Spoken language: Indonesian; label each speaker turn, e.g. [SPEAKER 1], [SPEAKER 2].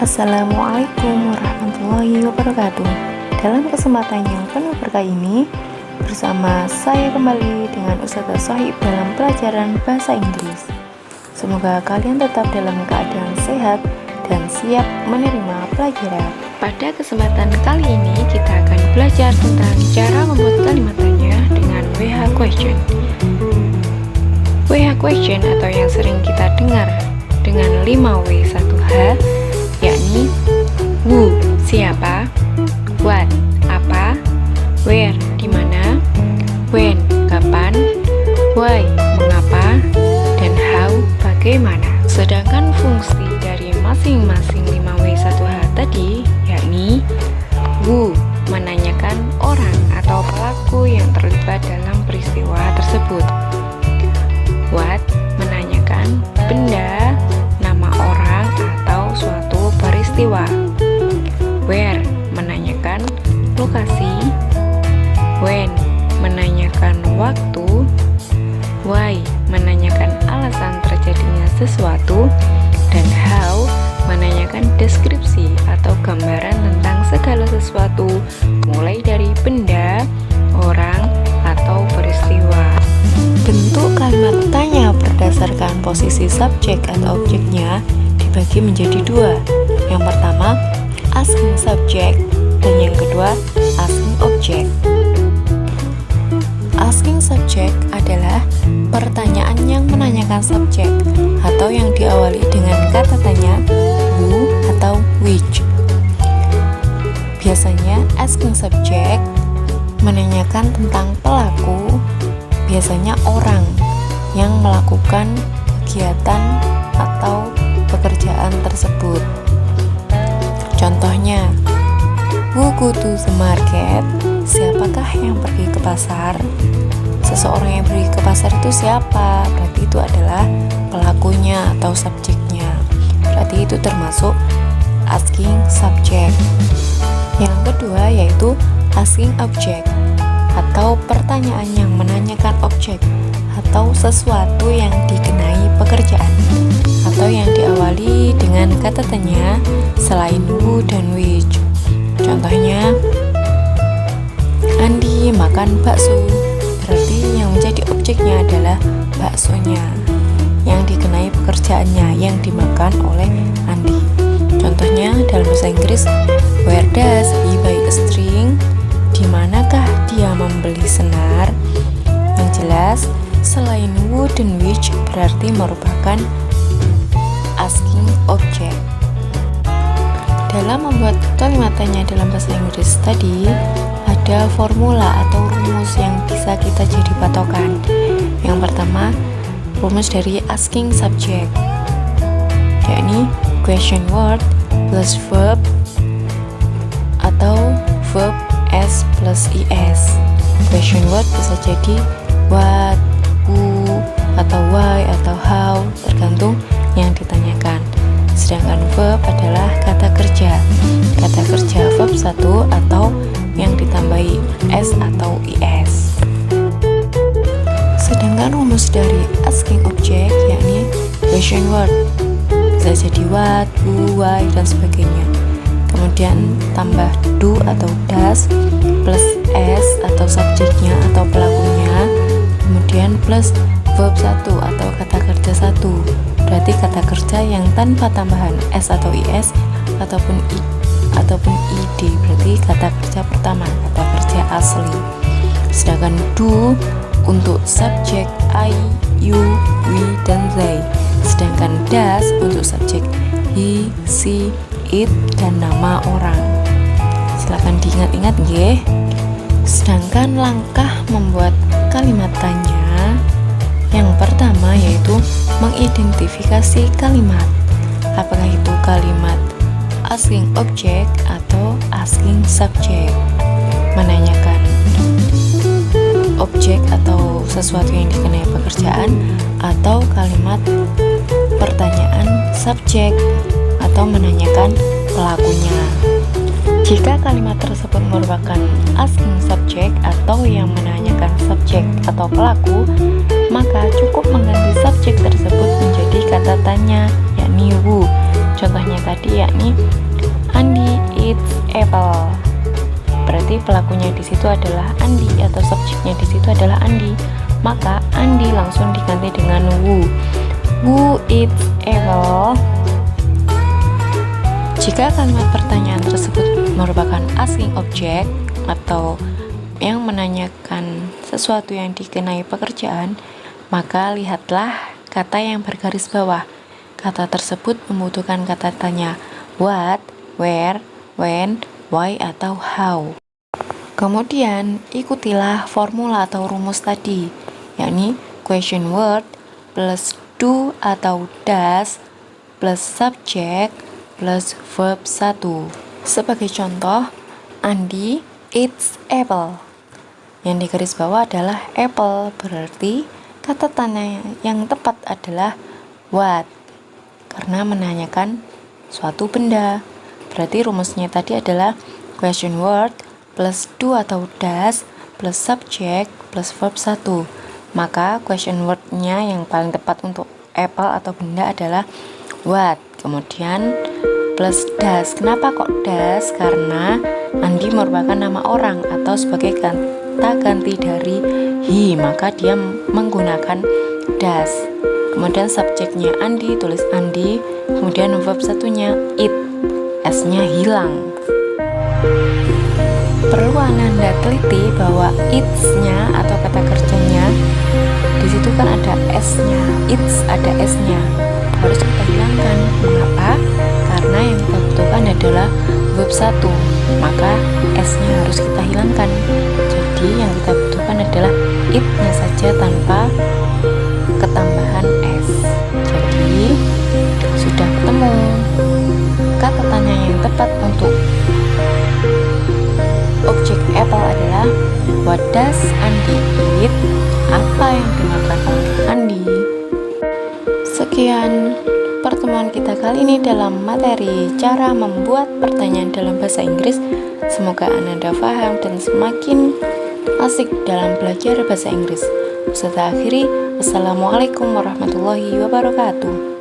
[SPEAKER 1] Assalamualaikum warahmatullahi wabarakatuh. Dalam kesempatan yang penuh berkah ini, bersama saya kembali dengan Ustazah Sohib dalam pelajaran bahasa Inggris. Semoga kalian tetap dalam keadaan sehat dan siap menerima pelajaran. Pada kesempatan kali ini kita akan belajar tentang cara membuat kalimat tanya dengan WH question. WH question atau yang sering kita dengar dengan 5W1H, yakni who, siapa, what, apa, where, di mana, when, kapan, why, mengapa, dan how, bagaimana. Sedangkan fungsi dari masing-masing 5W1H tadi yakni who, menanyakan orang atau pelaku yang terlibat dalam peristiwa tersebut, what, menanyakan benda, nama orang atau suatu peristiwa, where, menanyakan lokasi, when, menanyakan waktu, why, menanyakan alasan terjadinya sesuatu, dan how, menanyakan deskripsi atau gambaran tentang segala sesuatu, mulai dari benda, orang, atau peristiwa. Bentuk kalimat tanya berdasarkan posisi subjek atau objeknya dibagi menjadi dua. Yang pertama, asking subject, dan yang kedua, asking object. Asking subject adalah pertanyaan yang menanyakan subjek atau yang diawali dengan kata tanya who atau which. Biasanya asking subject menanyakan tentang pelaku, biasanya orang yang melakukan kegiatan atau pekerjaan tersebut. Contohnya, who go to the market? Siapakah yang pergi ke pasar? Seseorang yang pergi ke pasar itu siapa? Berarti itu adalah pelakunya atau subjeknya. Berarti itu termasuk asking subject. Yang kedua yaitu asking object, atau pertanyaan yang menanyakan objek atau sesuatu yang dikenai pekerjaan atau yang diawali dengan kata tanya selain who dan which. Contohnya, Andi makan bakso. Berarti yang menjadi objeknya adalah baksonya yang dikenai pekerjaannya yang dimakan oleh Andi. Contohnya dalam bahasa Inggris, where does he buy a string? Di manakah dia membeli senar? Yang jelas, selain who dan which berarti merupakan asking object. Dalam membuat kalimat tanya dalam bahasa Inggris tadi, ada formula atau rumus yang bisa kita jadi patokan. Yang pertama, rumus dari asking subject, yakni question word plus verb atau verb S plus IS. Question word bisa jadi what, who, atau why, atau how, tergantung yang ditanyakan. Sedangkan verb adalah kata kerja. Kata kerja verb 1 atau yang ditambahi S atau IS. Sedangkan rumus dari asking object yakni question word bisa jadi what, who, why, dan sebagainya. Kemudian tambah do atau does plus s atau subjeknya atau pelakunya, kemudian plus verb 1 atau kata kerja 1. Berarti kata kerja yang tanpa tambahan s atau is ataupun id, berarti kata kerja pertama, kata kerja asli. Sedangkan do untuk subjek I, you, we, dan they. Sedangkan does untuk subjek he, she, it, dan nama orang. Silakan diingat-ingat nggih. Sedangkan langkah membuat kalimat tanya yang pertama yaitu mengidentifikasi kalimat. Apakah itu kalimat asking object atau asking subject? Menanyakan objek atau sesuatu yang dikenai pekerjaan, atau kalimat pertanyaan subjek atau menanyakan pelakunya. Jika kalimat tersebut merupakan asking subject atau yang menanyakan subjek atau pelaku, maka cukup mengganti subjek tersebut menjadi kata tanya, yakni who. contohnya tadi, yakni Andi eats apple. Berarti pelakunya di situ adalah Andi atau subjeknya di situ adalah Andi. Maka Andi langsung diganti dengan who. Who eats apple? Jika kalimat pertanyaan tersebut merupakan asking object atau yang menanyakan sesuatu yang dikenai pekerjaan, maka lihatlah kata yang bergaris bawah. Kata tersebut membutuhkan kata tanya what, where, when, why, atau how. Kemudian ikutilah formula atau rumus tadi, yakni question word plus do atau does plus subject plus verb 1. Sebagai contoh, Andi eats apple. Yang di garis bawah adalah apple, berarti kata tanya yang tepat adalah what, karena menanyakan suatu benda. Berarti rumusnya tadi adalah question word plus do atau does plus subject plus verb 1. Maka question word-nya yang paling tepat untuk apple atau benda adalah what. Kemudian plus does. Kenapa kok does? Karena Andi merupakan nama orang atau sebagai kata ganti dari he, maka dia menggunakan does. Kemudian subjeknya Andi, tulis Andi. Kemudian verb satunya eat, s-nya hilang. Perlu Anda teliti bahwa eats-nya atau kata kerjanya di situ kan ada s-nya, eats ada s-nya, harus kita hilangkan. Mengapa? Karena yang kita butuhkan adalah verb 1, maka s-nya harus kita hilangkan. Jadi yang kita butuhkan adalah it-nya saja tanpa ketambahan s. Jadi sudah ketemu kata tanya yang tepat untuk objek apple adalah what does Andi eat? Apa yang dimakan oleh Andi? Sekian pertemuan kita kali ini dalam materi cara membuat pertanyaan dalam bahasa Inggris. Semoga Anda paham dan semakin asik dalam belajar bahasa Inggris. Serta akhiri, wassalamualaikum warahmatullahi wabarakatuh.